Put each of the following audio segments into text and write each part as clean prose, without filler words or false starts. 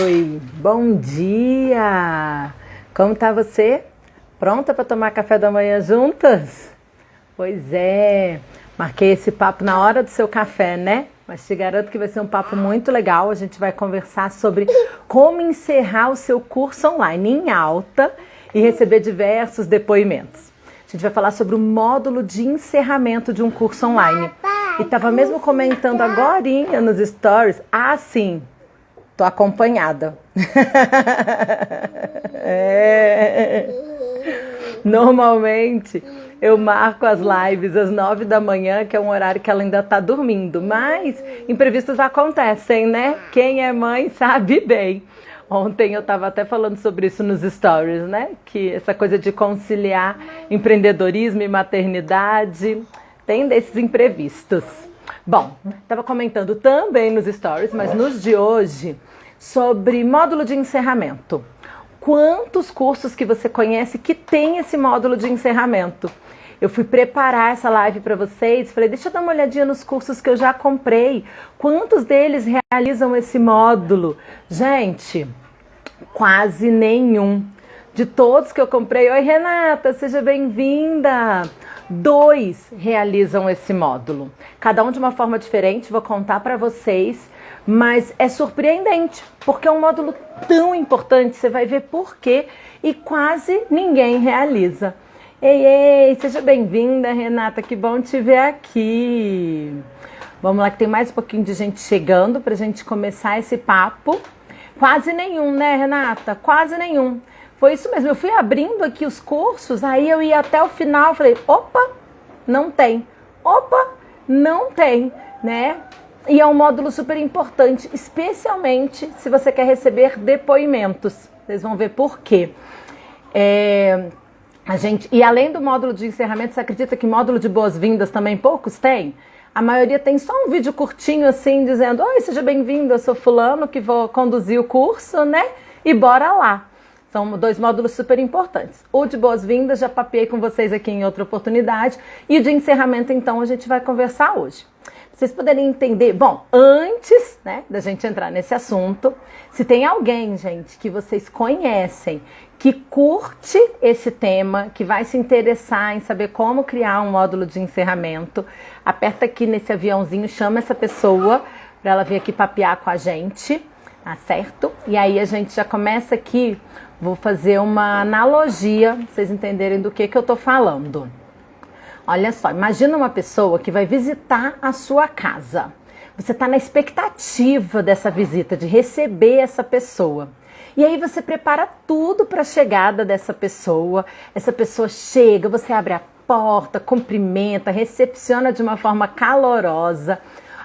Oi, bom dia! Como tá você? Pronta para tomar café da manhã juntas? Pois é, marquei esse papo na hora do seu café, né? Mas te garanto que vai ser um papo muito legal. A gente vai conversar sobre como encerrar o seu curso online em alta e receber diversos depoimentos. A gente vai falar sobre o módulo de encerramento de um curso online. E estava mesmo comentando agorinha nos stories. Ah, sim, tô acompanhada. Normalmente eu marco as lives às 9 da manhã, que é um horário que ela ainda está dormindo. Mas imprevistos acontecem, né? Quem é mãe sabe bem. Ontem eu estava até falando sobre isso nos stories, né? Que essa coisa de conciliar empreendedorismo e maternidade tem desses imprevistos. Bom, estava comentando também nos stories, mas nos de hoje, sobre módulo de encerramento. Quantos cursos que você conhece que tem esse módulo de encerramento? Eu fui preparar essa live para vocês, falei, deixa eu dar uma olhadinha nos cursos que eu já comprei. Quantos deles realizam esse módulo? Gente, quase nenhum. De todos que eu comprei, oi Renata, seja bem-vinda! 2 realizam esse módulo. Cada um de uma forma diferente, vou contar para vocês, mas é surpreendente, porque é um módulo tão importante, você vai ver por quê, e quase ninguém realiza. Ei, seja bem-vinda, Renata, que bom te ver aqui. Vamos lá que tem mais um pouquinho de gente chegando para a gente começar esse papo. Quase nenhum, né, Renata? Quase nenhum. Foi isso mesmo, eu fui abrindo aqui os cursos, aí eu ia até o final, falei, opa, não tem, né? E é um módulo super importante, especialmente se você quer receber depoimentos. Vocês vão ver por quê. E além do módulo de encerramento, você acredita que módulo de boas-vindas também poucos têm? A maioria tem só um vídeo curtinho assim, dizendo, oi, seja bem-vindo, eu sou fulano que vou conduzir o curso, né? E bora lá. São 2 módulos super importantes. O de boas-vindas, já papeei com vocês aqui em outra oportunidade. E o de encerramento, então, a gente vai conversar hoje. Pra vocês poderem entender, bom, antes, né, da gente entrar nesse assunto, se tem alguém, gente, que vocês conhecem, que curte esse tema, que vai se interessar em saber como criar um módulo de encerramento, aperta aqui nesse aviãozinho, chama essa pessoa para ela vir aqui papear com a gente, tá certo? E aí a gente já começa aqui. Vou fazer uma analogia, pra vocês entenderem do que eu tô falando. Olha só, imagina uma pessoa que vai visitar a sua casa. Você tá na expectativa dessa visita, de receber essa pessoa. E aí você prepara tudo para a chegada dessa pessoa. Essa pessoa chega, você abre a porta, cumprimenta, recepciona de uma forma calorosa.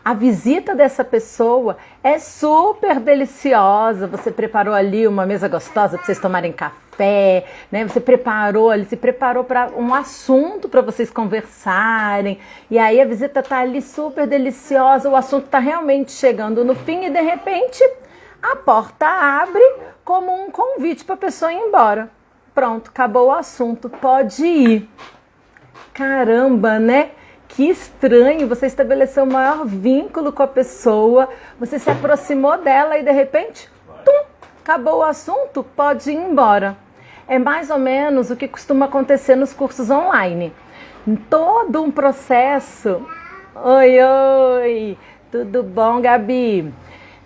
A visita dessa pessoa é super deliciosa, você preparou ali uma mesa gostosa para vocês tomarem café, né? Você preparou ali, se preparou para um assunto para vocês conversarem, e aí a visita tá ali super deliciosa, o assunto tá realmente chegando no fim e de repente a porta abre como um convite para a pessoa ir embora. Pronto, acabou o assunto, pode ir. Caramba, né? Que estranho, você estabeleceu o maior vínculo com a pessoa, você se aproximou dela e de repente, acabou o assunto, pode ir embora. É mais ou menos o que costuma acontecer nos cursos online. Todo um processo... Oi, tudo bom, Gabi?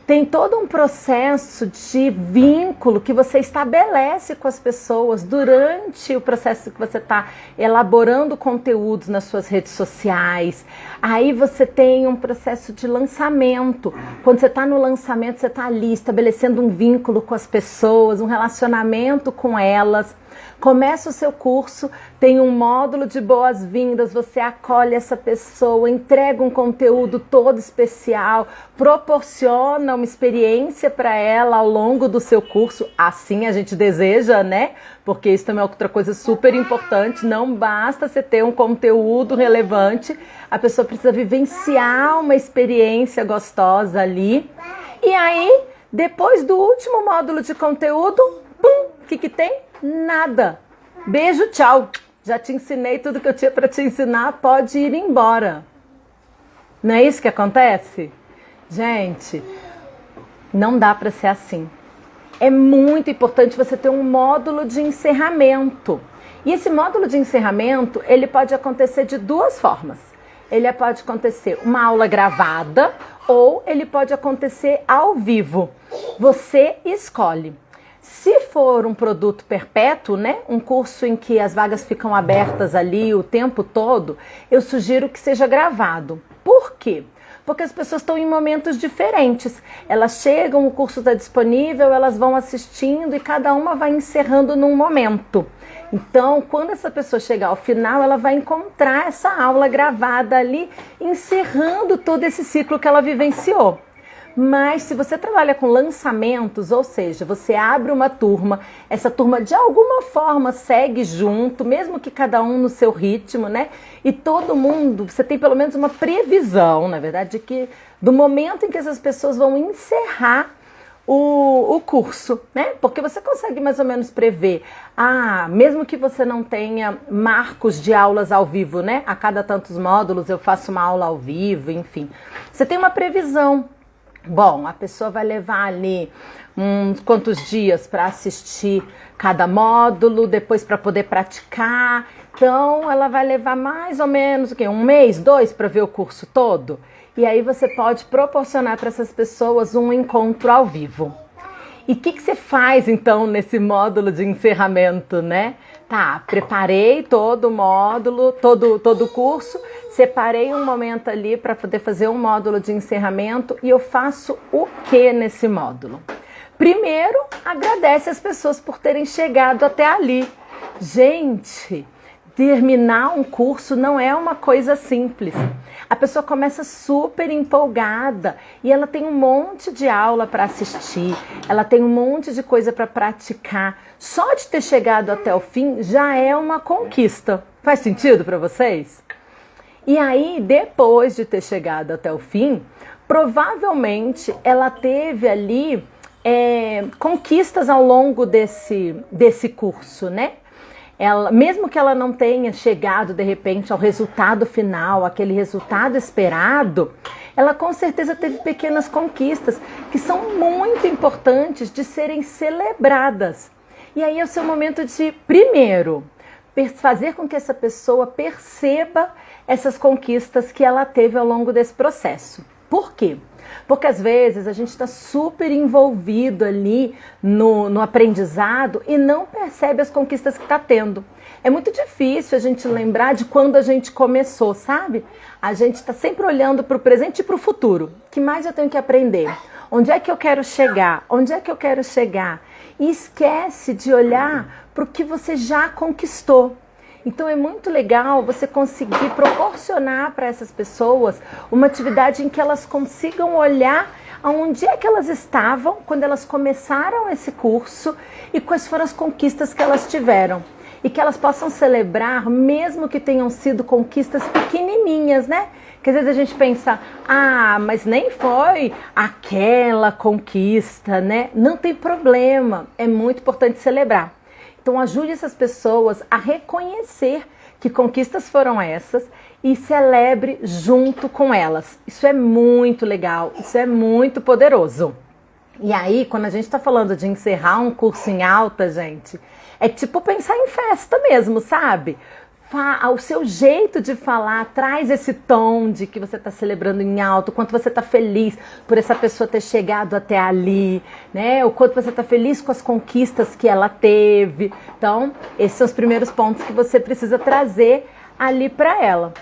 Tem todo um processo de vínculo que você estabelece com as pessoas durante o processo que você está elaborando conteúdos nas suas redes sociais. Aí você tem um processo de lançamento. Quando você está no lançamento, você está ali estabelecendo um vínculo com as pessoas, um relacionamento com elas. Começa o seu curso, tem um módulo de boas-vindas, você acolhe essa pessoa, entrega um conteúdo todo especial, proporciona uma experiência para ela ao longo do seu curso, assim a gente deseja, né? Porque isso também é outra coisa super importante, não basta você ter um conteúdo relevante, a pessoa precisa vivenciar uma experiência gostosa ali. E aí, depois do último módulo de conteúdo, o que tem? Nada. Beijo, tchau. Já te ensinei tudo que eu tinha para te ensinar, pode ir embora. Não é isso que acontece? Gente, não dá para ser assim. é muito importante você ter um módulo de encerramento. E esse módulo de encerramento, ele pode acontecer de duas formas. Ele pode acontecer uma aula gravada ou ele pode acontecer ao vivo. Você escolhe. Se for um produto perpétuo, né, um curso em que as vagas ficam abertas ali o tempo todo, eu sugiro que seja gravado. Por quê? Porque as pessoas estão em momentos diferentes. Elas chegam, o curso está disponível, elas vão assistindo e cada uma vai encerrando num momento. Então, quando essa pessoa chegar ao final, ela vai encontrar essa aula gravada ali, encerrando todo esse ciclo que ela vivenciou. Mas se você trabalha com lançamentos, ou seja, você abre uma turma, essa turma de alguma forma segue junto, mesmo que cada um no seu ritmo, né? E todo mundo, você tem pelo menos uma previsão, na verdade, de que do momento em que essas pessoas vão encerrar o curso, né? Porque você consegue mais ou menos prever, mesmo que você não tenha marcos de aulas ao vivo, né? A cada tantos módulos eu faço uma aula ao vivo, enfim. Você tem uma previsão. Bom, a pessoa vai levar ali uns quantos dias para assistir cada módulo, depois para poder praticar. Então, ela vai levar mais ou menos, um mês, 2 para ver o curso todo. E aí você pode proporcionar para essas pessoas um encontro ao vivo. E o que você faz, então, nesse módulo de encerramento, né? Tá, preparei todo o módulo, todo o curso, separei um momento ali para poder fazer um módulo de encerramento e eu faço o que nesse módulo? Primeiro, agradece as pessoas por terem chegado até ali. Gente, terminar um curso não é uma coisa simples. A pessoa começa super empolgada e ela tem um monte de aula para assistir, ela tem um monte de coisa para praticar. Só de ter chegado até o fim já é uma conquista. Faz sentido para vocês? E aí, depois de ter chegado até o fim, provavelmente ela teve ali conquistas ao longo desse curso, né? Ela, mesmo que ela não tenha chegado de repente ao resultado final, aquele resultado esperado, ela com certeza teve pequenas conquistas que são muito importantes de serem celebradas. E aí é o seu momento de, primeiro, fazer com que essa pessoa perceba essas conquistas que ela teve ao longo desse processo. Por quê? Porque às vezes a gente está super envolvido ali no aprendizado e não percebe as conquistas que está tendo. É muito difícil a gente lembrar de quando a gente começou, sabe? A gente está sempre olhando para o presente e para o futuro. O que mais eu tenho que aprender? Onde é que eu quero chegar? Onde é que eu quero chegar? E esquece de olhar para o que você já conquistou. Então é muito legal você conseguir proporcionar para essas pessoas uma atividade em que elas consigam olhar aonde é que elas estavam quando elas começaram esse curso e quais foram as conquistas que elas tiveram. E que elas possam celebrar, mesmo que tenham sido conquistas pequenininhas, né? Que às vezes a gente pensa, mas nem foi aquela conquista, né? Não tem problema, é muito importante celebrar. Então ajude essas pessoas a reconhecer que conquistas foram essas e celebre junto com elas. Isso é muito legal, isso é muito poderoso. E aí, quando a gente está falando de encerrar um curso em alta, gente, é tipo pensar em festa mesmo, sabe? O seu jeito de falar traz esse tom de que você está celebrando em alto, o quanto você está feliz por essa pessoa ter chegado até ali, né? O quanto você está feliz com as conquistas que ela teve. Então, esses são os primeiros pontos que você precisa trazer ali para ela.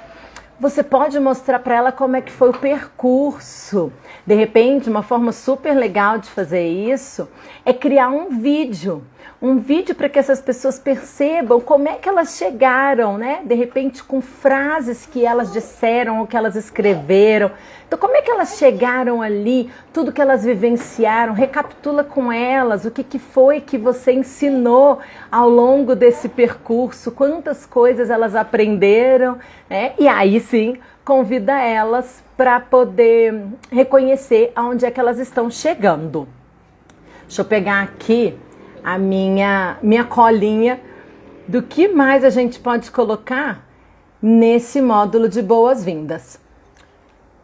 Você pode mostrar para ela como é que foi o percurso. De repente, uma forma super legal de fazer isso é criar um vídeo para que essas pessoas percebam como é que elas chegaram, né? De repente com frases que elas disseram ou que elas escreveram. Então, como é que elas chegaram ali, tudo que elas vivenciaram, recapitula com elas o que foi que você ensinou ao longo desse percurso, quantas coisas elas aprenderam, né? E aí sim, convida elas para poder reconhecer aonde é que elas estão chegando. Deixa eu pegar aqui a minha colinha do que mais a gente pode colocar nesse módulo de boas-vindas.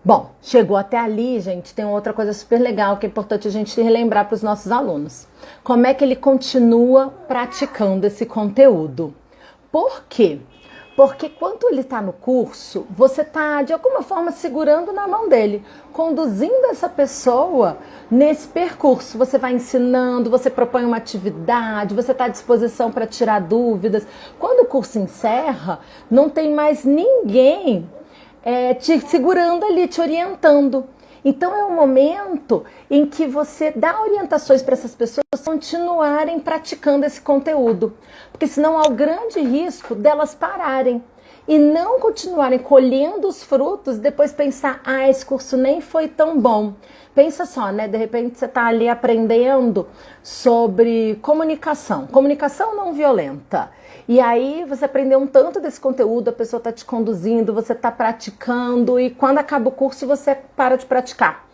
Bom, chegou até ali, gente, tem outra coisa super legal que é importante a gente relembrar para os nossos alunos. Como é que ele continua praticando esse conteúdo? Por quê? Porque quando ele está no curso, você está, de alguma forma, segurando na mão dele, conduzindo essa pessoa nesse percurso. Você vai ensinando, você propõe uma atividade, você está à disposição para tirar dúvidas. Quando o curso encerra, não tem mais ninguém te segurando ali, te orientando. Então é um momento em que você dá orientações para essas pessoas continuarem praticando esse conteúdo, porque senão há o grande risco delas pararem e não continuarem colhendo os frutos, depois pensar, esse curso nem foi tão bom. Pensa só, né? De repente você está ali aprendendo sobre comunicação não violenta. E aí você aprendeu um tanto desse conteúdo, a pessoa está te conduzindo, você está praticando e quando acaba o curso você para de praticar.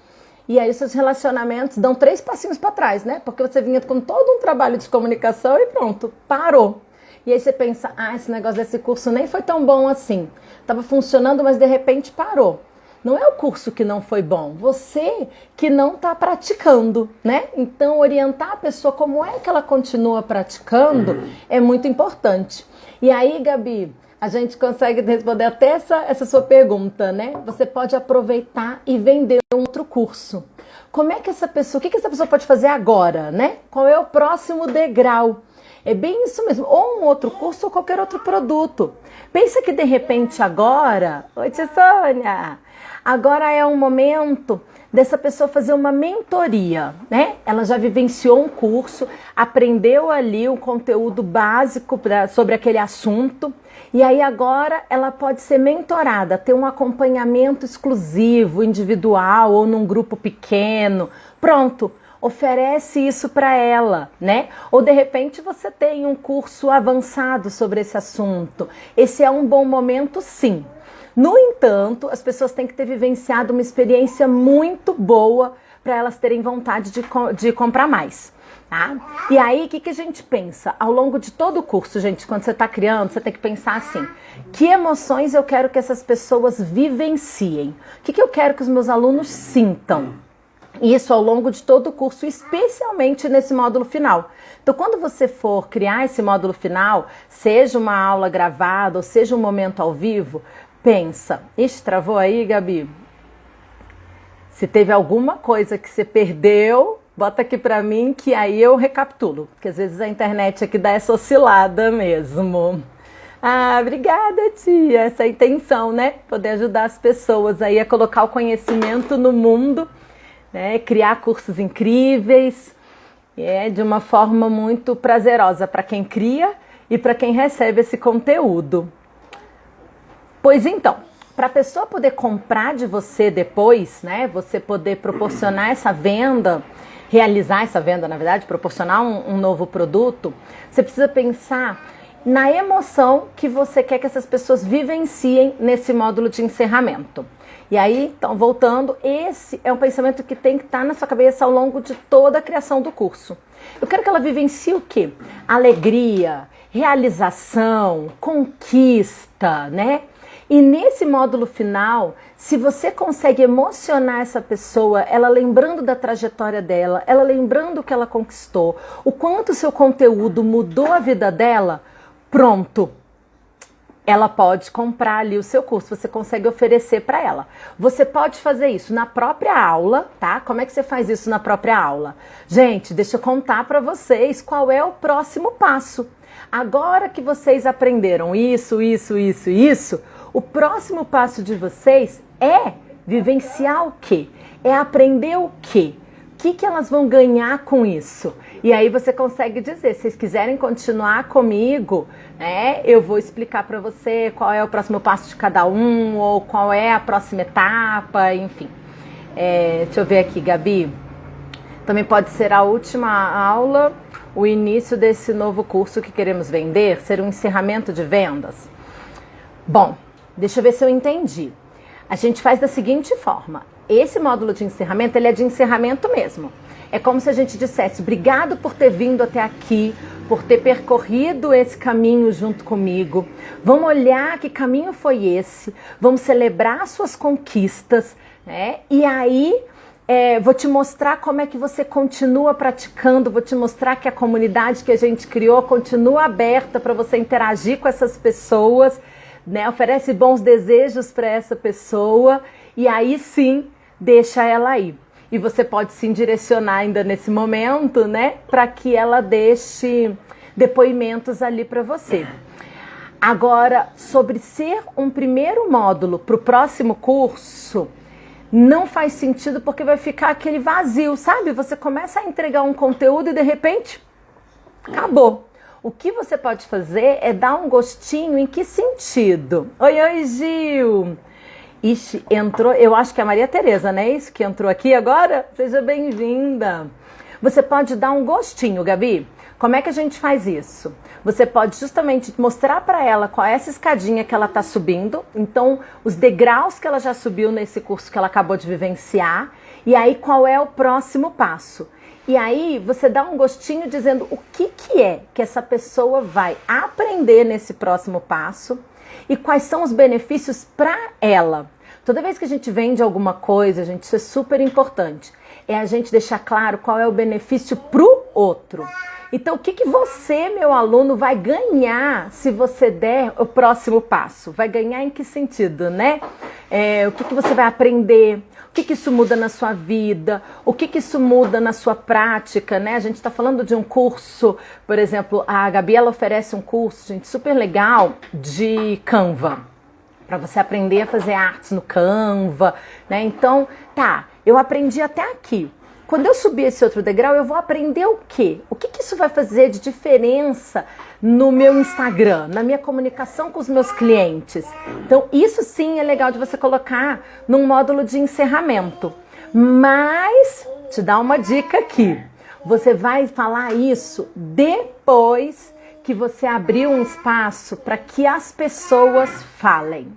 E aí os seus relacionamentos dão 3 passinhos para trás, né? Porque você vinha com todo um trabalho de comunicação e pronto, parou. E aí você pensa, esse negócio desse curso nem foi tão bom assim. Estava funcionando, mas de repente parou. Não é o curso que não foi bom, você que não está praticando, né? Então, orientar a pessoa como é que ela continua praticando é muito importante. E aí, Gabi, a gente consegue responder até essa sua pergunta, né? Você pode aproveitar e vender um outro curso. Como é que essa pessoa, o que essa pessoa pode fazer agora, né? Qual é o próximo degrau? É bem isso mesmo, ou um outro curso ou qualquer outro produto. Pensa que de repente agora, oi tia Sônia, agora é um momento dessa pessoa fazer uma mentoria, né? Ela já vivenciou um curso, aprendeu ali um conteúdo básico sobre aquele assunto e aí agora ela pode ser mentorada, ter um acompanhamento exclusivo, individual ou num grupo pequeno. Pronto. Oferece isso para ela, né? Ou de repente você tem um curso avançado sobre esse assunto. Esse é um bom momento, sim. No entanto, as pessoas têm que ter vivenciado uma experiência muito boa para elas terem vontade de comprar mais. Tá? E aí, o que a gente pensa? Ao longo de todo o curso, gente, quando você está criando, você tem que pensar assim, que emoções eu quero que essas pessoas vivenciem? O que eu quero que os meus alunos sintam? Isso ao longo de todo o curso, especialmente nesse módulo final. Então, quando você for criar esse módulo final, seja uma aula gravada ou seja um momento ao vivo, pensa, travou aí, Gabi? Se teve alguma coisa que você perdeu, bota aqui pra mim que aí eu recapitulo, porque às vezes a internet aqui dá essa oscilada mesmo. Obrigada, tia. Essa é a intenção, né? Poder ajudar as pessoas aí a colocar o conhecimento no mundo, né, criar cursos incríveis, de uma forma muito prazerosa para quem cria e para quem recebe esse conteúdo. Pois então, para a pessoa poder comprar de você depois, né, você poder proporcionar essa venda, realizar essa venda, na verdade, proporcionar um novo produto, você precisa pensar na emoção que você quer que essas pessoas vivenciem nesse módulo de encerramento. E aí, então, voltando, esse é um pensamento que tem que estar na sua cabeça ao longo de toda a criação do curso. Eu quero que ela vivencie o quê? Alegria, realização, conquista, né? E nesse módulo final, se você consegue emocionar essa pessoa, ela lembrando da trajetória dela, ela lembrando o que ela conquistou, o quanto o seu conteúdo mudou a vida dela, pronto. Ela pode comprar ali o seu curso, você consegue oferecer para ela. Você pode fazer isso na própria aula, tá? Como é que você faz isso na própria aula? Gente, deixa eu contar para vocês qual é o próximo passo. Agora que vocês aprenderam isso, o próximo passo de vocês é vivenciar o quê? É aprender o quê? O que elas vão ganhar com isso? E aí você consegue dizer, se vocês quiserem continuar comigo, né, eu vou explicar para você qual é o próximo passo de cada um, ou qual é a próxima etapa, enfim. Deixa eu ver aqui, Gabi. Também pode ser a última aula, o início desse novo curso que queremos vender, ser um encerramento de vendas. Bom, deixa eu ver se eu entendi. A gente faz da seguinte forma. Esse módulo de encerramento, ele é de encerramento mesmo. É como se a gente dissesse, obrigado por ter vindo até aqui, por ter percorrido esse caminho junto comigo. Vamos olhar que caminho foi esse, vamos celebrar suas conquistas, né? E aí vou te mostrar como é que você continua praticando, vou te mostrar que a comunidade que a gente criou continua aberta para você interagir com essas pessoas, né? Oferece bons desejos para essa pessoa e aí sim deixa ela ir. E você pode sim direcionar ainda nesse momento, né, para que ela deixe depoimentos ali para você. Agora, sobre ser um primeiro módulo para o próximo curso, não faz sentido porque vai ficar aquele vazio, sabe? Você começa a entregar um conteúdo e de repente acabou. O que você pode fazer é dar um gostinho. Em que sentido? Oi, Gil! Ixi, entrou, eu acho que é a Maria Tereza, né? Isso que entrou aqui agora? Seja bem-vinda. Você pode dar um gostinho, Gabi. Como é que a gente faz isso? Você pode justamente mostrar para ela qual é essa escadinha que ela está subindo. Então, os degraus que ela já subiu nesse curso que ela acabou de vivenciar. E aí, qual é o próximo passo? E aí, você dá um gostinho dizendo o que é que essa pessoa vai aprender nesse próximo passo. E quais são os benefícios para ela? Toda vez que a gente vende alguma coisa, gente, isso é super importante. É a gente deixar claro qual é o benefício para o outro. Então, o que você, meu aluno, vai ganhar se você der o próximo passo? Vai ganhar em que sentido, né? O que você vai aprender? O que isso muda na sua vida? O que isso muda na sua prática, né? A gente está falando de um curso, por exemplo, a Gabi, ela oferece um curso, gente, super legal de Canva, para você aprender a fazer artes no Canva, né? Então, tá, eu aprendi até aqui. Quando eu subir esse outro degrau, eu vou aprender o quê? O que isso vai fazer de diferença no meu Instagram, na minha comunicação com os meus clientes? Então, isso sim é legal de você colocar num módulo de encerramento. Mas, te dar uma dica aqui. Você vai falar isso depois que você abrir um espaço para que as pessoas falem.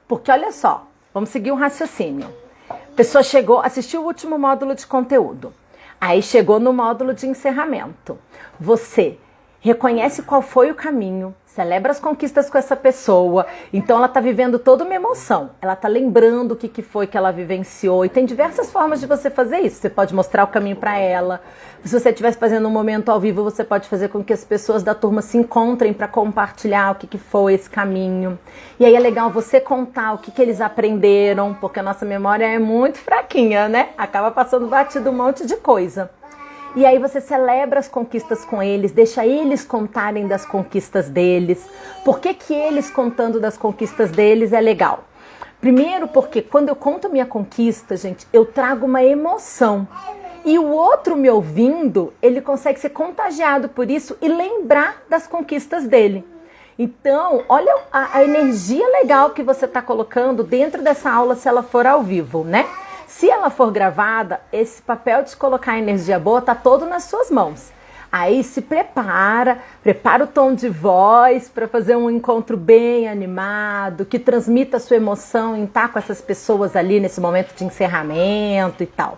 Porque, olha só, vamos seguir um raciocínio. A pessoa chegou, assistiu o último módulo de conteúdo, aí chegou no módulo de encerramento. Você reconhece qual foi o caminho, celebra as conquistas com essa pessoa, então ela está vivendo toda uma emoção, ela está lembrando o que foi que ela vivenciou, e tem diversas formas de você fazer isso. Você pode mostrar o caminho para ela, se você estivesse fazendo um momento ao vivo, você pode fazer com que as pessoas da turma se encontrem para compartilhar o que foi esse caminho. E aí é legal você contar o que eles aprenderam, porque a nossa memória é muito fraquinha, né? Acaba passando batido um monte de coisa. E aí você celebra as conquistas com eles, deixa eles contarem das conquistas deles. Por que eles contando das conquistas deles é legal? Primeiro porque quando eu conto a minha conquista, gente, eu trago uma emoção. E o outro me ouvindo, ele consegue ser contagiado por isso e lembrar das conquistas dele. Então, olha a energia legal que você está colocando dentro dessa aula se ela for ao vivo, né? Se ela for gravada, esse papel de colocar energia boa está todo nas suas mãos. Aí se prepara o tom de voz para fazer um encontro bem animado, que transmita a sua emoção em estar com essas pessoas ali nesse momento de encerramento e tal.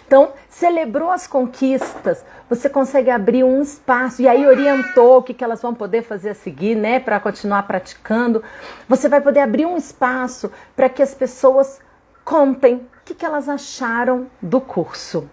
Então, celebrou as conquistas, você consegue abrir um espaço e aí orientou o que elas vão poder fazer a seguir, né, para continuar praticando. Você vai poder abrir um espaço para que as pessoas contem o que elas acharam do curso.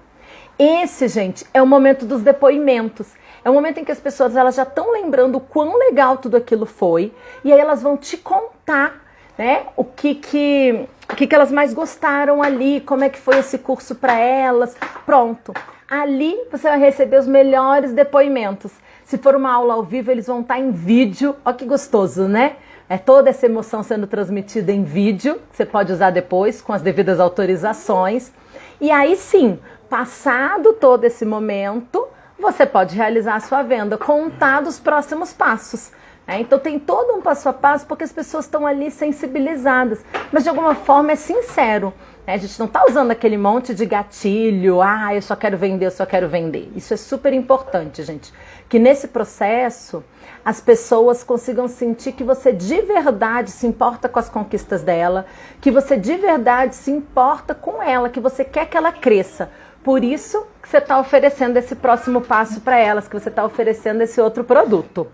Esse, gente, é o momento dos depoimentos. É o momento em que as pessoas elas já estão lembrando o quão legal tudo aquilo foi e aí elas vão te contar, né, o que elas mais gostaram ali, como é que foi esse curso para elas. Pronto, ali você vai receber os melhores depoimentos. Se for uma aula ao vivo, eles vão estar em vídeo. Olha que gostoso, né? É toda essa emoção sendo transmitida em vídeo, que você pode usar depois com as devidas autorizações. E aí sim, passado todo esse momento, você pode realizar a sua venda, contar dos próximos passos. Então tem todo um passo a passo porque as pessoas estão ali sensibilizadas, mas de alguma forma é sincero. A gente não está usando aquele monte de gatilho, eu só quero vender, eu só quero vender. Isso é super importante, gente, que nesse processo as pessoas consigam sentir que você de verdade se importa com as conquistas dela, que você de verdade se importa com ela, que você quer que ela cresça. Por isso que você está oferecendo esse próximo passo para elas, que você está oferecendo esse outro produto.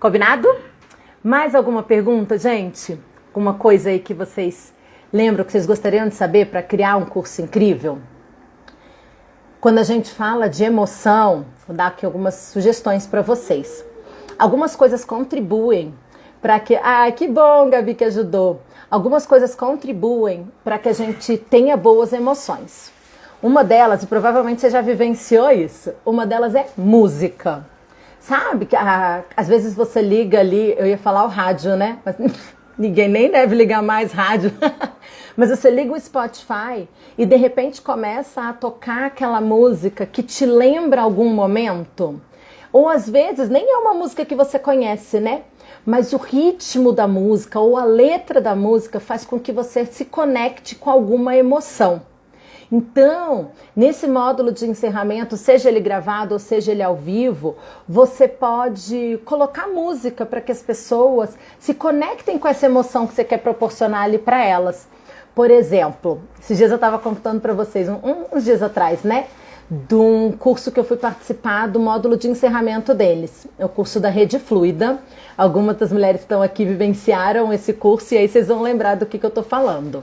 Combinado? Mais alguma pergunta, gente? Alguma coisa aí que vocês lembram, que vocês gostariam de saber para criar um curso incrível? Quando a gente fala de emoção, vou dar aqui algumas sugestões para vocês. Algumas coisas contribuem para que... Ah, que bom, Gabi, que ajudou. Algumas coisas contribuem para que a gente tenha boas emoções. Uma delas, e provavelmente você já vivenciou isso, uma delas é música. Sabe que às vezes você liga ali, eu ia falar o rádio, né? Mas ninguém nem deve ligar mais rádio. Mas você liga o Spotify e de repente começa a tocar aquela música que te lembra algum momento. Ou às vezes nem é uma música que você conhece, né? Mas o ritmo da música ou a letra da música faz com que você se conecte com alguma emoção. Então, nesse módulo de encerramento, seja ele gravado ou seja ele ao vivo, você pode colocar música para que as pessoas se conectem com essa emoção que você quer proporcionar ali para elas. Por exemplo, esses dias eu estava contando para vocês, uns dias atrás, né? De um curso que eu fui participar do módulo de encerramento deles. É o curso da Rede Fluida. Algumas das mulheres que estão aqui vivenciaram esse curso e aí vocês vão lembrar do que eu estou falando.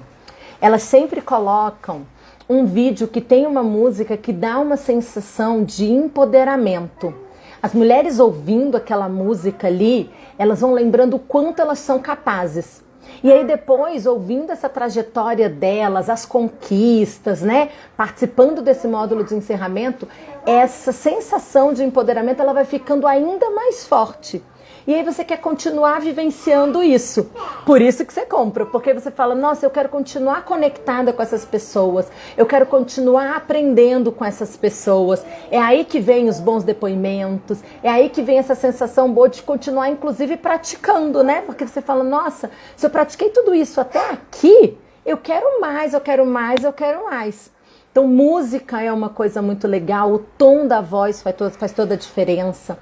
Elas sempre colocam um vídeo que tem uma música que dá uma sensação de empoderamento. As mulheres ouvindo aquela música ali, elas vão lembrando o quanto elas são capazes. E aí depois, ouvindo essa trajetória delas, as conquistas, né? Participando desse módulo de encerramento, essa sensação de empoderamento ela vai ficando ainda mais forte. E aí você quer continuar vivenciando isso. Por isso que você compra, porque você fala, nossa, eu quero continuar conectada com essas pessoas, eu quero continuar aprendendo com essas pessoas. É aí que vem os bons depoimentos, é aí que vem essa sensação boa de continuar, inclusive, praticando, né? Porque você fala, nossa, se eu pratiquei tudo isso até aqui, eu quero mais, eu quero mais, eu quero mais. Então, música é uma coisa muito legal, o tom da voz faz toda a diferença.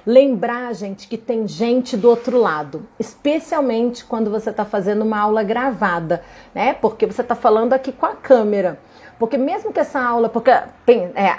Lembrar, gente, que tem gente do outro lado, especialmente quando você está fazendo uma aula gravada, né? Porque você está falando aqui com a câmera. Porque mesmo que essa aula,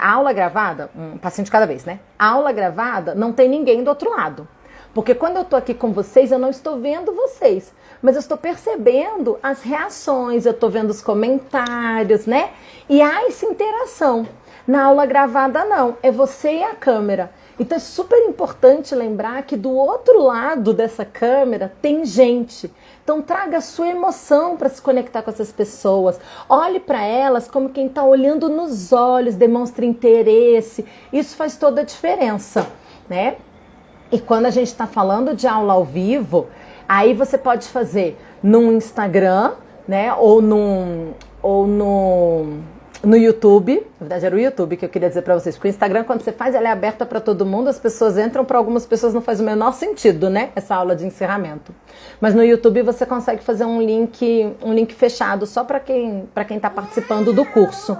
a aula gravada, um passinho de cada vez, né? A aula gravada não tem ninguém do outro lado. Porque quando eu estou aqui com vocês, eu não estou vendo vocês, mas eu estou percebendo as reações, eu estou vendo os comentários, né? E há essa interação. Na aula gravada, não. É você e a câmera. Então é super importante lembrar que do outro lado dessa câmera tem gente. Então traga a sua emoção para se conectar com essas pessoas. Olhe para elas como quem está olhando nos olhos, demonstre interesse. Isso faz toda a diferença, né? E quando a gente está falando de aula ao vivo, aí você pode fazer no Instagram, né? Ou no YouTube. Na verdade era o YouTube que eu queria dizer para vocês. Porque o Instagram, quando você faz, ela é aberta para todo mundo. As pessoas entram, para algumas pessoas não faz o menor sentido, né? Essa aula de encerramento. Mas no YouTube você consegue fazer um link fechado só para quem está participando do curso.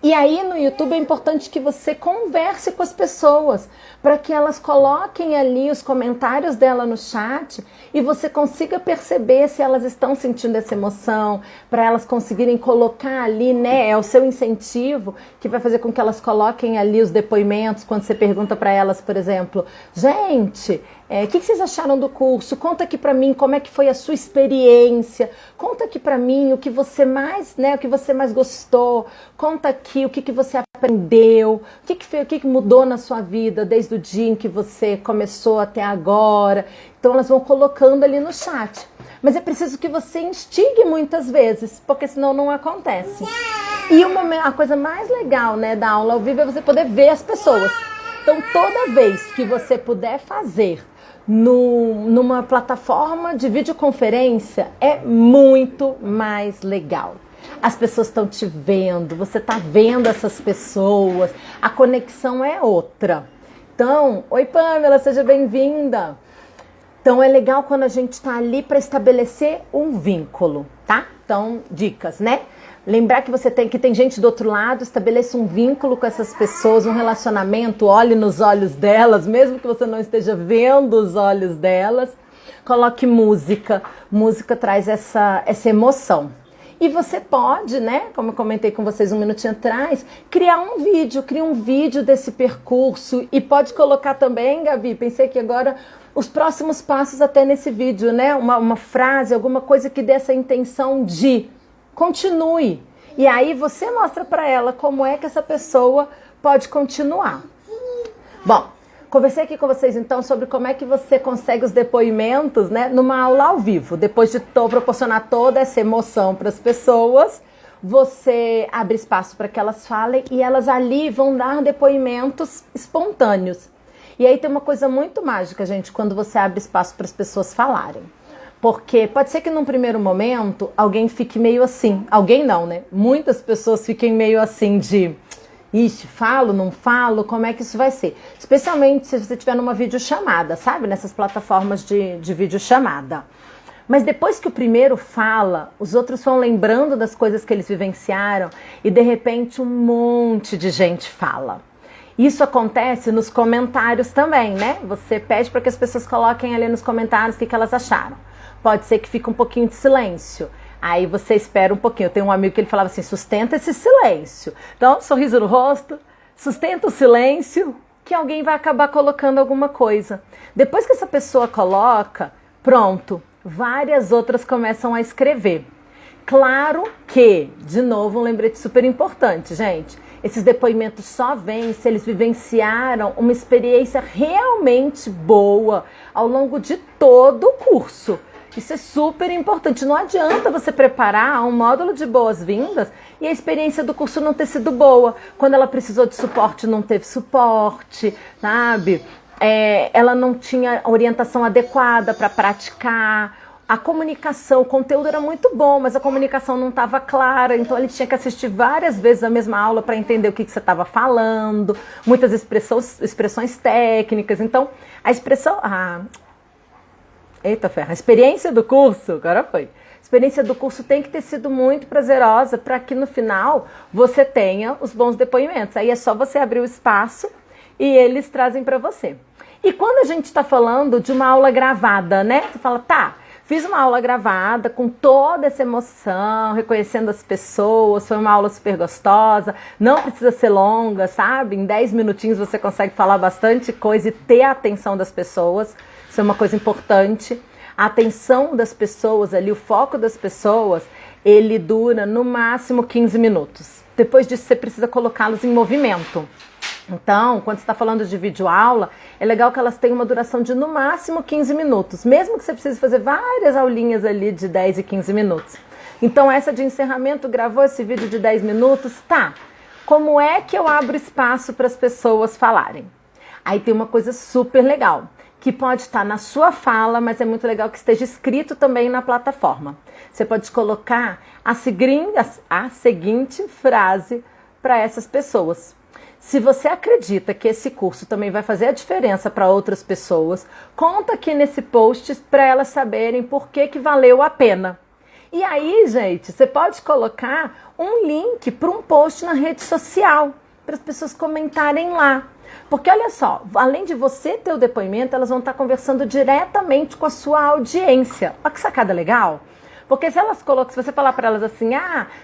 E aí no YouTube é importante que você converse com as pessoas para que elas coloquem ali os comentários dela no chat e você consiga perceber se elas estão sentindo essa emoção, para elas conseguirem colocar ali, né? É o seu incentivo que vai fazer com que elas coloquem ali os depoimentos quando você pergunta para elas, por exemplo, gente, o que vocês acharam do curso? Conta aqui para mim como é que foi a sua experiência. Conta aqui para mim o que você mais, né, o que você mais gostou. Conta aqui o que você aprendeu. O que mudou na sua vida desde o dia em que você começou até agora. Então elas vão colocando ali no chat. Mas é preciso que você instigue muitas vezes, porque senão não acontece. E a coisa mais legal, né, da aula ao vivo é você poder ver as pessoas. Então toda vez que você puder fazer numa plataforma de videoconferência, é muito mais legal. As pessoas estão te vendo, você está vendo essas pessoas, a conexão é outra. Então, oi Pamela, seja bem-vinda. Então é legal quando a gente está ali para estabelecer um vínculo, tá? Então, dicas, né? Lembrar que tem gente do outro lado, estabeleça um vínculo com essas pessoas, um relacionamento, olhe nos olhos delas, mesmo que você não esteja vendo os olhos delas. Coloque música, música traz essa emoção. E você pode, né, como eu comentei com vocês um minutinho atrás, cria um vídeo desse percurso e pode colocar também, Gabi, pensei que agora os próximos passos até nesse vídeo, né, uma frase, alguma coisa que dê essa intenção de continue. E aí você mostra para ela como é que essa pessoa pode continuar. Bom, conversei aqui com vocês então sobre como é que você consegue os depoimentos, né, numa aula ao vivo. Depois de proporcionar toda essa emoção para as pessoas, você abre espaço para que elas falem e elas ali vão dar depoimentos espontâneos. E aí tem uma coisa muito mágica, gente, quando você abre espaço para as pessoas falarem. Porque pode ser que num primeiro momento alguém fique meio assim. Alguém não, né? Muitas pessoas fiquem meio assim de... Ixi, falo, não falo, como é que isso vai ser? Especialmente se você estiver numa videochamada, sabe? Nessas plataformas de videochamada. Mas depois que o primeiro fala, os outros vão lembrando das coisas que eles vivenciaram e de repente um monte de gente fala. Isso acontece nos comentários também, né? Você pede para que as pessoas coloquem ali nos comentários o que elas acharam. Pode ser que fique um pouquinho de silêncio. Aí você espera um pouquinho. Eu tenho um amigo que ele falava assim, sustenta esse silêncio. Então, sorriso no rosto, sustenta o silêncio, que alguém vai acabar colocando alguma coisa. Depois que essa pessoa coloca, pronto, várias outras começam a escrever. Claro que, de novo, um lembrete super importante, gente. Esses depoimentos só vêm se eles vivenciaram uma experiência realmente boa ao longo de todo o curso. Isso é super importante. Não adianta você preparar um módulo de boas-vindas e a experiência do curso não ter sido boa. Quando ela precisou de suporte, não teve suporte, sabe? Ela não tinha orientação adequada para praticar. A comunicação, o conteúdo era muito bom, mas a comunicação não estava clara. Então ele tinha que assistir várias vezes a mesma aula para entender o que você estava falando. Muitas expressões técnicas. Então, a expressão... Eita ferro, a experiência do curso, agora foi. A experiência do curso tem que ter sido muito prazerosa para que no final você tenha os bons depoimentos. Aí é só você abrir o espaço e eles trazem para você. E quando a gente está falando de uma aula gravada, né? Você fala, tá, fiz uma aula gravada com toda essa emoção, reconhecendo as pessoas, foi uma aula super gostosa, não precisa ser longa, sabe? Em 10 minutinhos você consegue falar bastante coisa e ter a atenção das pessoas. Isso é uma coisa importante. A atenção das pessoas ali, o foco das pessoas, ele dura no máximo 15 minutos. Depois disso, você precisa colocá-los em movimento. Então, quando você está falando de videoaula, é legal que elas tenham uma duração de no máximo 15 minutos. Mesmo que você precise fazer várias aulinhas ali de 10 e 15 minutos. Então, essa de encerramento, gravou esse vídeo de 10 minutos? Tá. Como é que eu abro espaço para as pessoas falarem? Aí tem uma coisa super legal, que pode estar na sua fala, mas é muito legal que esteja escrito também na plataforma. Você pode colocar a seguinte frase para essas pessoas. Se você acredita que esse curso também vai fazer a diferença para outras pessoas, conta aqui nesse post para elas saberem por que valeu a pena. E aí, gente, você pode colocar um link para um post na rede social, para as pessoas comentarem lá. Porque olha só, além de você ter o depoimento, elas vão estar conversando diretamente com a sua audiência. Olha que sacada legal. Porque se você falar para elas assim,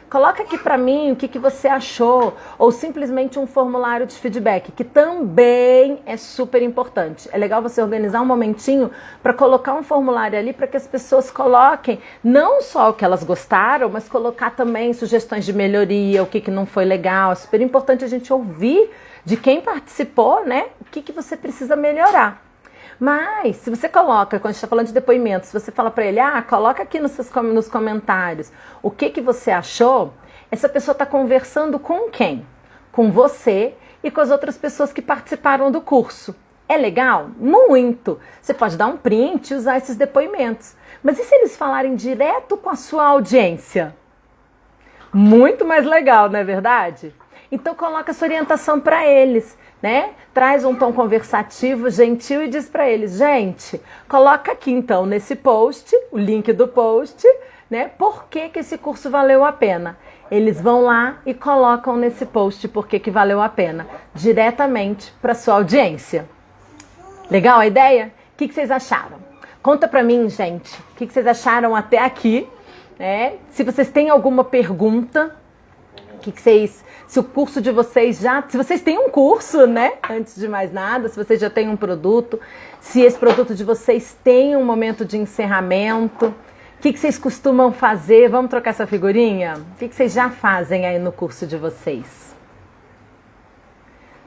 coloca aqui para mim o que você achou, ou simplesmente um formulário de feedback, que também é super importante. É legal você organizar um momentinho para colocar um formulário ali para que as pessoas coloquem não só o que elas gostaram, mas colocar também sugestões de melhoria, o que não foi legal. É super importante a gente ouvir de quem participou, né? O que você precisa melhorar. Mas, se você coloca, quando a gente está falando de depoimentos, se você fala para ele, coloca aqui nos comentários o que você achou, essa pessoa está conversando com quem? Com você e com as outras pessoas que participaram do curso. É legal? Muito! Você pode dar um print e usar esses depoimentos. Mas e se eles falarem direto com a sua audiência? Muito mais legal, não é verdade? Então coloca essa orientação para eles, né? Traz um tom conversativo, gentil e diz para eles, gente, coloca aqui então nesse post, o link do post, né? Por que esse curso valeu a pena? Eles vão lá e colocam nesse post por que valeu a pena, diretamente para sua audiência. Legal a ideia? O que vocês acharam? Conta para mim, gente, o que vocês acharam até aqui? Se vocês têm alguma pergunta, se o curso de vocês se vocês têm um curso, né? Antes de mais nada, se vocês já têm um produto, se esse produto de vocês tem um momento de encerramento, o que vocês costumam fazer? Vamos trocar essa figurinha? O que vocês já fazem aí no curso de vocês?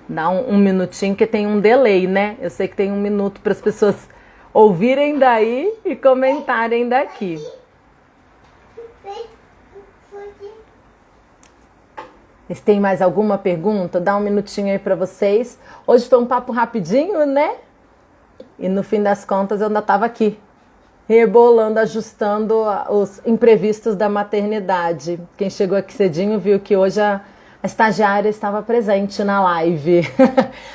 Dá um minutinho, que tem um delay, né? Eu sei que tem 1 minuto para as pessoas ouvirem daí e comentarem daqui. Vocês têm mais alguma pergunta? Dá 1 minutinho aí para vocês. Hoje foi um papo rapidinho, né? E no fim das contas eu ainda estava aqui, rebolando, ajustando os imprevistos da maternidade. Quem chegou aqui cedinho viu que hoje a estagiária estava presente na live.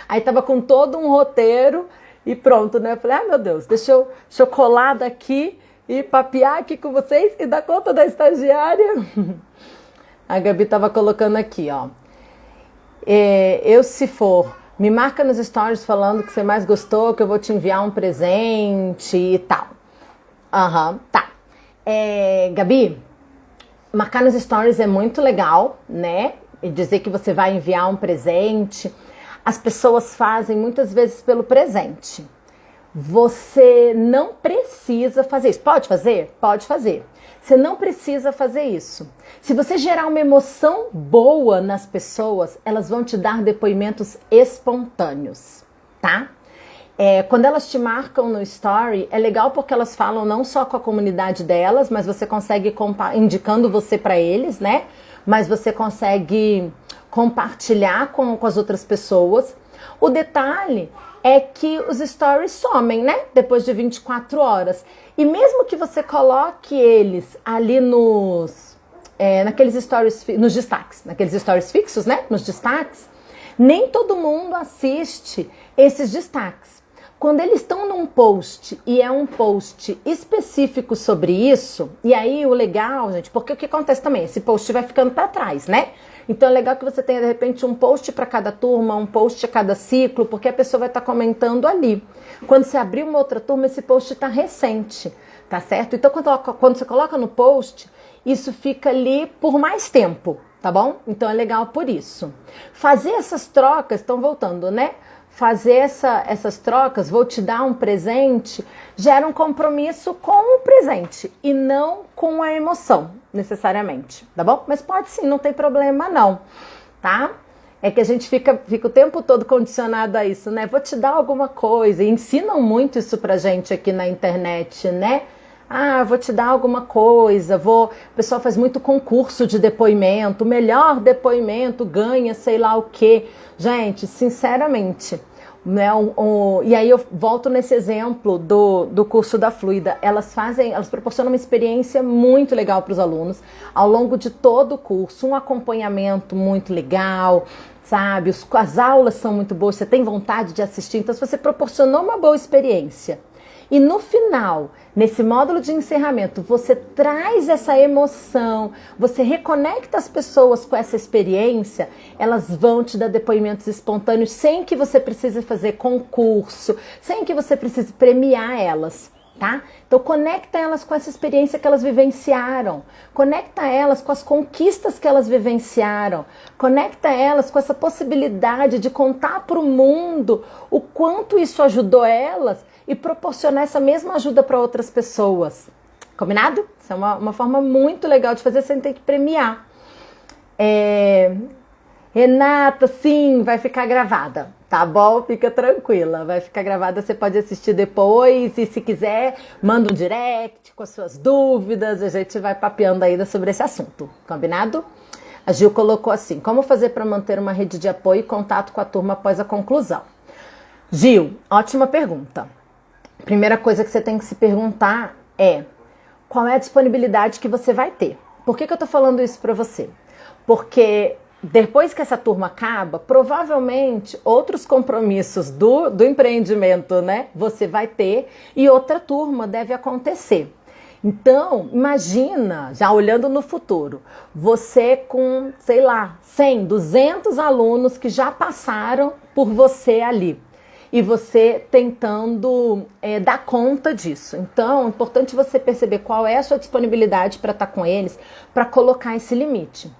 Aí estava com todo um roteiro e pronto, né? Eu falei, meu Deus, deixa eu colar daqui e papear aqui com vocês e dar conta da estagiária. A Gabi estava colocando aqui, ó. Se for, me marca nos stories falando que você mais gostou, que eu vou te enviar um presente e tal. Tá. Gabi, marcar nos stories é muito legal, né? E dizer que você vai enviar um presente. As pessoas fazem muitas vezes pelo presente. Você não precisa fazer isso. Pode fazer? Pode fazer. Você não precisa fazer isso. Se você gerar uma emoção boa nas pessoas, elas vão te dar depoimentos espontâneos, tá? Quando elas te marcam no story, é legal porque elas falam não só com a comunidade delas, mas você consegue indicando você para eles, né? Mas você consegue compartilhar com as outras pessoas. O detalhe é que os stories somem, né? Depois de 24 horas. E mesmo que você coloque eles ali naqueles stories, nos destaques, naqueles stories fixos, né? Nos destaques, nem todo mundo assiste esses destaques. Quando eles estão num post e é um post específico sobre isso, e aí o legal, gente, porque o que acontece também? Esse post vai ficando para trás, né? Então é legal que você tenha de repente um post para cada turma, um post a cada ciclo, porque a pessoa vai estar comentando ali. Quando você abrir uma outra turma, esse post está recente, tá certo? Então quando você coloca no post, isso fica ali por mais tempo, tá bom? Então é legal por isso. Fazer essas trocas, estão voltando, né? Fazer essas trocas, vou te dar um presente, gera um compromisso com o presente e não com a emoção, necessariamente, tá bom? Mas pode sim, não tem problema não, tá? É que a gente fica o tempo todo condicionado a isso, né? Vou te dar alguma coisa, e ensinam muito isso pra gente aqui na internet, né? Vou te dar alguma coisa, o pessoal faz muito concurso de depoimento, o melhor depoimento ganha sei lá o quê. Gente, sinceramente, né, e aí eu volto nesse exemplo do curso da Fluida, elas proporcionam uma experiência muito legal para os alunos, ao longo de todo o curso, um acompanhamento muito legal, sabe, as aulas são muito boas, você tem vontade de assistir, então se você proporcionou uma boa experiência, e no final, nesse módulo de encerramento, você traz essa emoção, você reconecta as pessoas com essa experiência, elas vão te dar depoimentos espontâneos sem que você precise fazer concurso, sem que você precise premiar elas, tá? Então conecta elas com essa experiência que elas vivenciaram, conecta elas com as conquistas que elas vivenciaram, conecta elas com essa possibilidade de contar para o mundo o quanto isso ajudou elas e proporcionar essa mesma ajuda para outras pessoas. Combinado? Isso é uma forma muito legal de fazer sem ter que premiar. Renata, sim, vai ficar gravada, tá bom? Fica tranquila, vai ficar gravada, você pode assistir depois e se quiser, manda um direct com as suas dúvidas, a gente vai papeando ainda sobre esse assunto, combinado? A Gil colocou assim, como fazer para manter uma rede de apoio e contato com a turma após a conclusão? Gil, ótima pergunta. Primeira coisa que você tem que se perguntar é qual é a disponibilidade que você vai ter. Por que eu tô falando isso para você? Porque depois que essa turma acaba, provavelmente outros compromissos do empreendimento, né, você vai ter e outra turma deve acontecer. Então, imagina, já olhando no futuro, você com, sei lá, 100, 200 alunos que já passaram por você ali. e você tentando dar conta disso. Então, é importante você perceber qual é a sua disponibilidade para estar com eles, para colocar esse limite.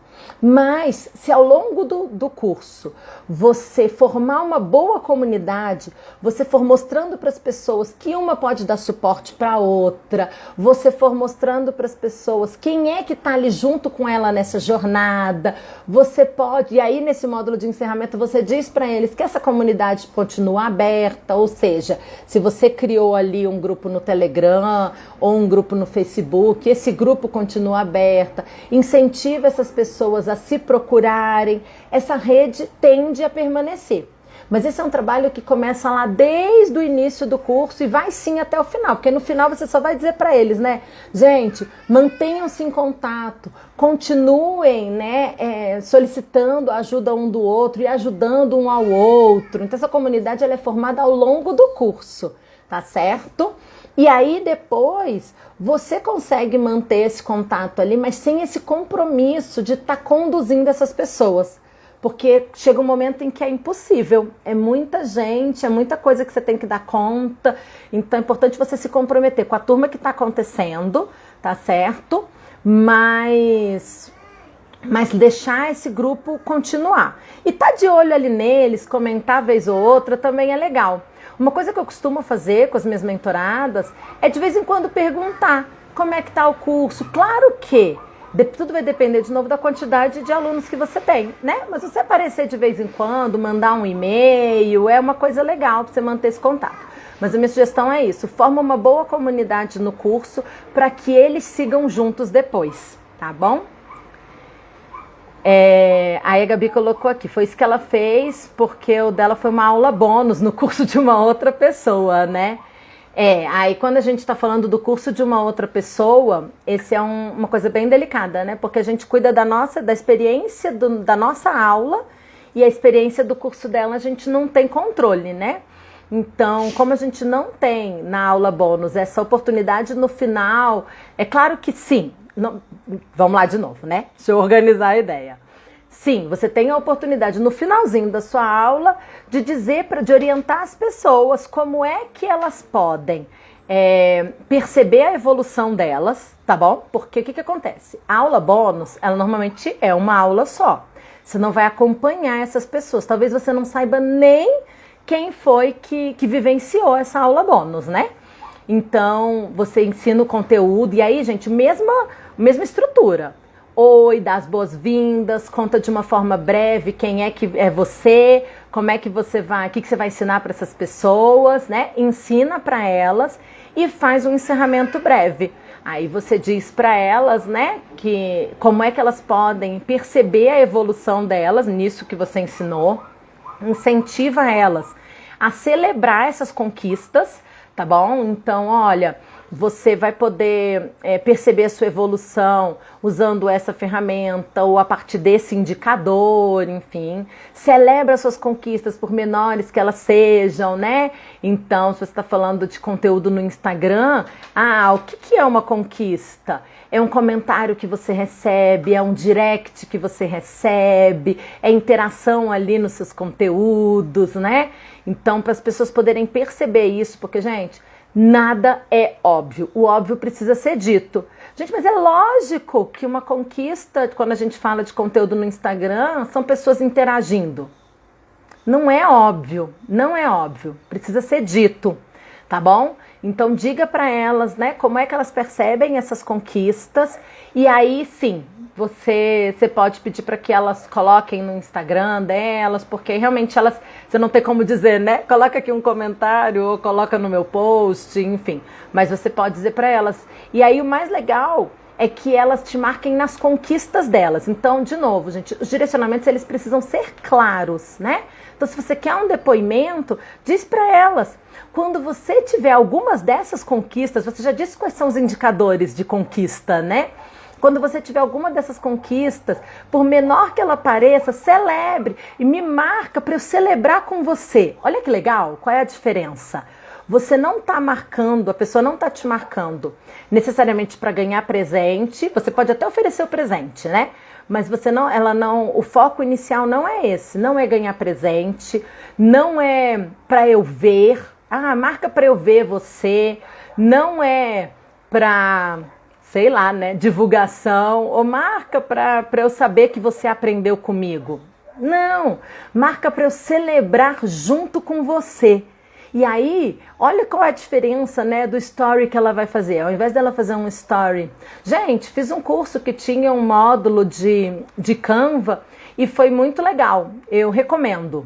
Mas, se ao longo do curso você formar uma boa comunidade, você for mostrando para as pessoas que uma pode dar suporte para a outra, você for mostrando para as pessoas quem é que está ali junto com ela nessa jornada, você pode, e aí nesse módulo de encerramento você diz para eles que essa comunidade continua aberta, ou seja, se você criou ali um grupo no Telegram ou um grupo no Facebook, esse grupo continua aberto, incentiva essas pessoas a se procurarem, essa rede tende a permanecer. Mas esse é um trabalho que começa lá desde o início do curso e vai sim até o final, porque no final você só vai dizer para eles, né? Gente, mantenham-se em contato, continuem, né, solicitando a ajuda um do outro e ajudando um ao outro. Então essa comunidade ela é formada ao longo do curso, tá certo? E aí depois você consegue manter esse contato ali, mas sem esse compromisso de estar conduzindo essas pessoas. Porque chega um momento em que é impossível. É muita gente, é muita coisa que você tem que dar conta. Então é importante você se comprometer com a turma que está acontecendo, tá certo? Mas deixar esse grupo continuar. E tá de olho ali neles, comentar vez ou outra também é legal. Uma coisa que eu costumo fazer com as minhas mentoradas é de vez em quando perguntar como é que tá o curso. Claro que tudo vai depender de novo da quantidade de alunos que você tem, né? Mas você aparecer de vez em quando, mandar um e-mail, é uma coisa legal para você manter esse contato. Mas a minha sugestão é isso, forma uma boa comunidade no curso para que eles sigam juntos depois, tá bom? A Gabi colocou aqui, foi isso que ela fez, porque o dela foi uma aula bônus no curso de uma outra pessoa, né? Aí quando a gente está falando do curso de uma outra pessoa, esse é uma coisa bem delicada, né? Porque a gente cuida da experiência da nossa aula e a experiência do curso dela a gente não tem controle, né? Então, como a gente não tem na aula bônus essa oportunidade no final, é claro que sim. Não, vamos lá de novo, né? Deixa eu organizar a ideia. Sim, você tem a oportunidade no finalzinho da sua aula de de orientar as pessoas como é que elas podem perceber a evolução delas, tá bom? Porque o que acontece? A aula bônus, ela normalmente é uma aula só. Você não vai acompanhar essas pessoas. Talvez você não saiba nem quem foi que vivenciou essa aula bônus, né? Então, você ensina o conteúdo e aí, gente, mesma estrutura. Oi, dá as boas-vindas, conta de uma forma breve quem é que é você, como é que você vai, o que você vai ensinar para essas pessoas, né? Ensina para elas e faz um encerramento breve. Aí você diz para elas, né, que como é que elas podem perceber a evolução delas nisso que você ensinou, incentiva elas a celebrar essas conquistas, tá bom? Então, olha, você vai poder perceber a sua evolução usando essa ferramenta ou a partir desse indicador, enfim. Celebra suas conquistas, por menores que elas sejam, né? Então, se você está falando de conteúdo no Instagram, o que é uma conquista? É um comentário que você recebe, é um direct que você recebe, é interação ali nos seus conteúdos, né? Então, para as pessoas poderem perceber isso, porque, gente, nada é óbvio. O óbvio precisa ser dito. Gente, mas é lógico que uma conquista, quando a gente fala de conteúdo no Instagram, são pessoas interagindo. Não é óbvio, não é óbvio. Precisa ser dito, tá bom? Então diga para elas, né, como é que elas percebem essas conquistas e aí sim, você pode pedir para que elas coloquem no Instagram delas, porque realmente você não tem como dizer, né, coloca aqui um comentário ou coloca no meu post, enfim, mas você pode dizer para elas. E aí o mais legal é que elas te marquem nas conquistas delas. Então, de novo, gente, os direcionamentos eles precisam ser claros, né? Então, se você quer um depoimento, diz para elas. Quando você tiver algumas dessas conquistas, você já disse quais são os indicadores de conquista, né? Quando você tiver alguma dessas conquistas, por menor que ela pareça, celebre e me marca para eu celebrar com você. Olha que legal, qual é a diferença? Você não está marcando, a pessoa não está te marcando necessariamente para ganhar presente, você pode até oferecer o presente, né? mas o foco inicial não é esse, não é ganhar presente, não é para eu ver, marca para eu ver você, não é para, sei lá, né, divulgação, ou marca para eu saber que você aprendeu comigo. Não, marca para eu celebrar junto com você. E aí, olha qual é a diferença, né, do story que ela vai fazer. Ao invés dela fazer um story, gente, fiz um curso que tinha um módulo de Canva e foi muito legal, eu recomendo.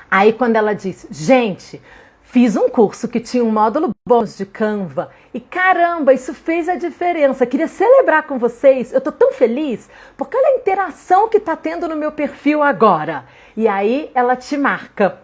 Aí quando ela diz, gente, fiz um curso que tinha um módulo bônus de Canva e caramba, isso fez a diferença, queria celebrar com vocês, eu tô tão feliz porque olha a interação que tá tendo no meu perfil agora. E aí ela te marca.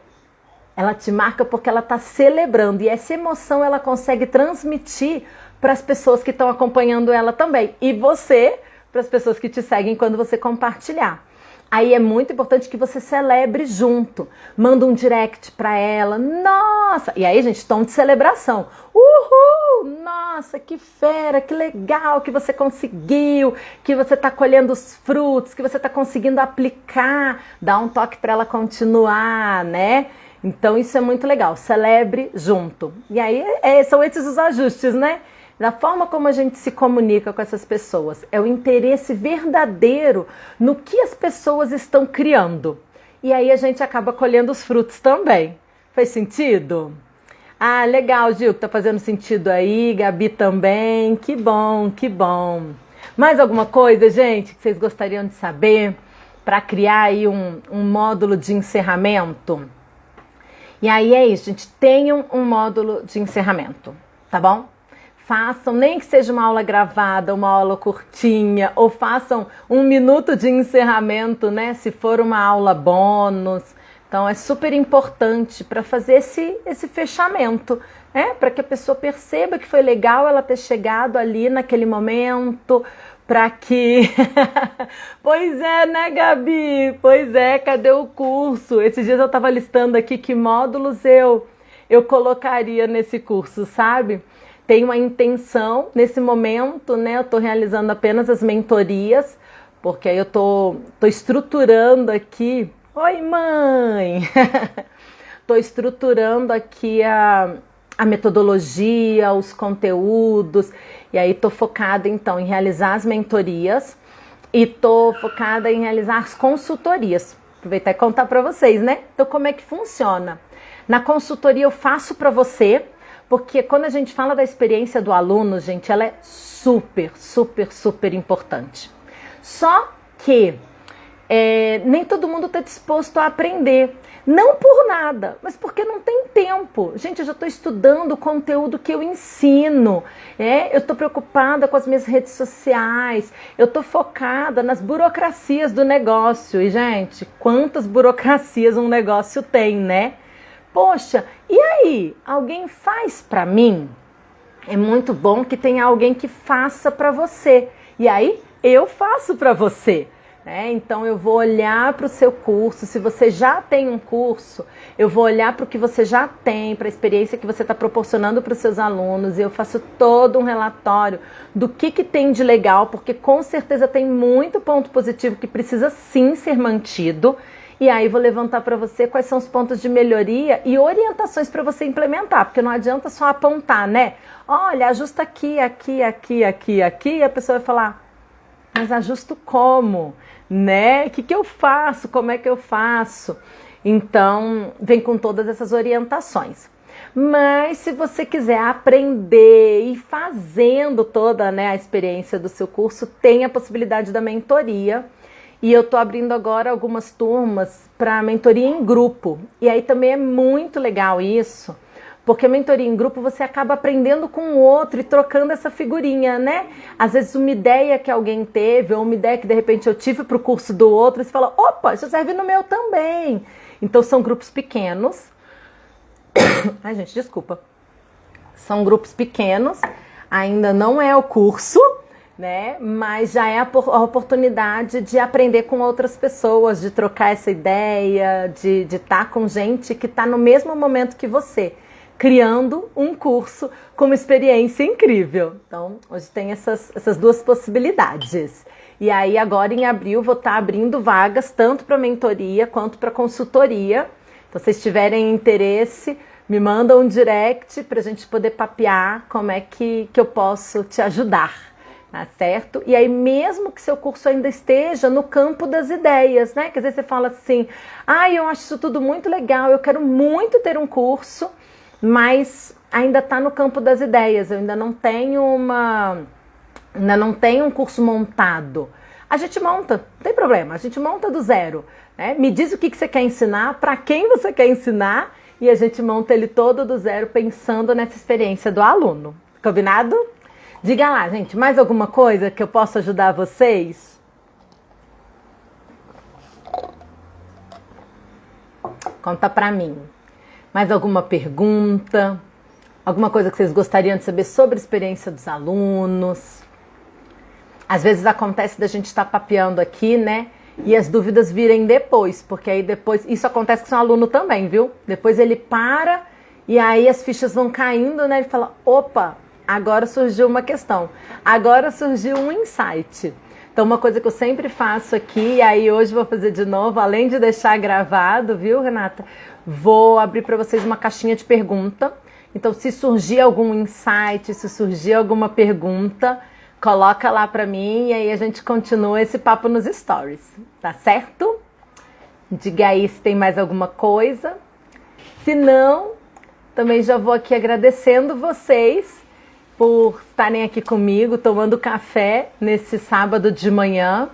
Ela te marca porque ela está celebrando e essa emoção ela consegue transmitir para as pessoas que estão acompanhando ela também. E você, para as pessoas que te seguem quando você compartilhar. Aí é muito importante que você celebre junto. Manda um direct para ela. Nossa! E aí, gente, tom de celebração. Uhul! Nossa, que fera, que legal que você conseguiu, que você está colhendo os frutos, que você está conseguindo aplicar. Dá um toque para ela continuar, né? Então isso é muito legal, celebre junto. E aí são esses os ajustes, né? Da forma como a gente se comunica com essas pessoas. É o interesse verdadeiro no que as pessoas estão criando. E aí a gente acaba colhendo os frutos também. Faz sentido? Ah, legal, Gil, que tá fazendo sentido aí, Gabi também. Que bom, que bom. Mais alguma coisa, gente, que vocês gostariam de saber para criar aí um módulo de encerramento? E aí é isso, gente, tenham um módulo de encerramento, tá bom? Façam, nem que seja uma aula gravada, uma aula curtinha, ou façam 1 minuto de encerramento, né? Se for uma aula bônus. Então é super importante para fazer esse fechamento, né? Para que a pessoa perceba que foi legal ela ter chegado ali naquele momento, para que... Pois é, né, Gabi? Pois é, cadê o curso? Esses dias eu estava listando aqui que módulos eu colocaria nesse curso, sabe? Tem uma intenção nesse momento, né? Eu estou realizando apenas as mentorias, porque aí eu tô estruturando aqui... Oi, mãe! Estou estruturando aqui a metodologia, os conteúdos, e aí estou focada então em realizar as mentorias e estou focada em realizar as consultorias. Aproveitar e contar para vocês, né? Então como é que funciona? Na consultoria eu faço para você, porque quando a gente fala da experiência do aluno, gente, ela é super, super, super importante. Só que nem todo mundo está disposto a aprender. Não por nada, mas porque não tem tempo. Gente, eu já estou estudando o conteúdo que eu ensino. Eu estou preocupada com as minhas redes sociais. Eu estou focada nas burocracias do negócio. E, gente, quantas burocracias um negócio tem, né? Poxa, e aí? Alguém faz para mim? É muito bom que tenha alguém que faça para você. E aí, eu faço para você. Então eu vou olhar para o seu curso, se você já tem um curso, eu vou olhar para o que você já tem, para a experiência que você está proporcionando para os seus alunos, e eu faço todo um relatório do que tem de legal, porque com certeza tem muito ponto positivo que precisa sim ser mantido, e aí vou levantar para você quais são os pontos de melhoria e orientações para você implementar, porque não adianta só apontar, né? Olha, ajusta aqui, aqui, aqui, aqui, aqui, e a pessoa vai falar, mas ajusto como? Né? O que eu faço? Como é que eu faço? Então, vem com todas essas orientações. Mas se você quiser aprender e fazendo toda, né, a experiência do seu curso, tem a possibilidade da mentoria. E eu estou abrindo agora algumas turmas para mentoria em grupo. E aí também é muito legal isso, porque a mentoria em grupo você acaba aprendendo com o outro e trocando essa figurinha, né? Às vezes uma ideia que alguém teve, ou uma ideia que de repente eu tive para o curso do outro, e você fala, opa, isso serve no meu também. Então são grupos pequenos. Ai, gente, desculpa. São grupos pequenos, ainda não é o curso, né? Mas já é a oportunidade de aprender com outras pessoas, de trocar essa ideia, de estar com gente que está no mesmo momento que você, criando um curso com uma experiência incrível. Então, hoje tem essas duas possibilidades. E aí agora em abril vou estar abrindo vagas tanto para mentoria quanto para consultoria. Então, se vocês tiverem interesse, me mandam um direct para a gente poder papear como é que eu posso te ajudar, tá certo? E aí mesmo que seu curso ainda esteja no campo das ideias, né? Quer dizer, você fala assim, eu acho isso tudo muito legal, eu quero muito ter um curso, mas ainda está no campo das ideias, eu ainda não tenho um curso montado. A gente monta, não tem problema, a gente monta do zero, né? Me diz o que você quer ensinar, para quem você quer ensinar, e a gente monta ele todo do zero pensando nessa experiência do aluno. Combinado? Diga lá, gente, mais alguma coisa que eu possa ajudar vocês? Conta pra mim. Mais alguma pergunta? Alguma coisa que vocês gostariam de saber sobre a experiência dos alunos? Às vezes acontece da gente estar papeando aqui, né? E as dúvidas virem depois, porque aí depois... Isso acontece com o seu aluno também, viu? Depois ele para e aí as fichas vão caindo, né? Ele fala, opa, agora surgiu uma questão. Agora surgiu um insight. Então, uma coisa que eu sempre faço aqui, e aí hoje vou fazer de novo, além de deixar gravado, viu, Renata? Vou abrir para vocês uma caixinha de pergunta. Então, se surgir algum insight, se surgir alguma pergunta, coloca lá pra mim e aí a gente continua esse papo nos stories, tá certo? Diga aí se tem mais alguma coisa. Se não, também já vou aqui agradecendo vocês por estarem aqui comigo, tomando café nesse sábado de manhã,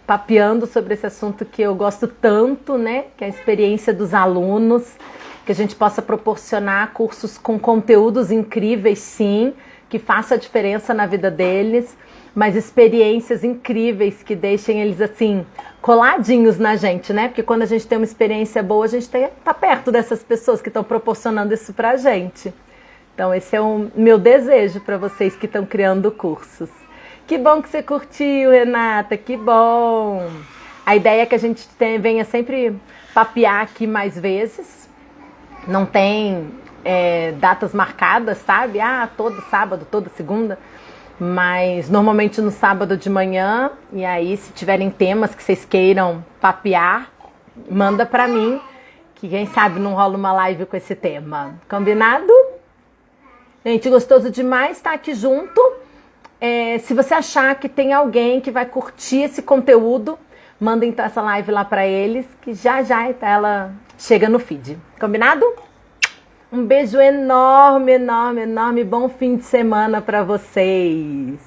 papeando sobre esse assunto que eu gosto tanto, né? Que é a experiência dos alunos, que a gente possa proporcionar cursos com conteúdos incríveis, sim, que faça a diferença na vida deles, mas experiências incríveis que deixem eles assim, coladinhos na gente, né? Porque quando a gente tem uma experiência boa, a gente tá perto dessas pessoas que estão proporcionando isso pra gente. Então esse é o meu desejo para vocês que estão criando cursos. Que bom que você curtiu, Renata, que bom! A ideia é que a gente venha sempre papear aqui mais vezes. Não tem datas marcadas, sabe? Todo sábado, toda segunda. Mas normalmente no sábado de manhã. E aí, se tiverem temas que vocês queiram papear, manda pra mim. Que quem sabe não rola uma live com esse tema. Combinado? Gente, gostoso demais estar aqui junto. Se você achar que tem alguém que vai curtir esse conteúdo, manda então essa live lá pra eles. Que já ela chega no feed. Combinado? Um beijo enorme, enorme, enorme. Bom fim de semana para vocês.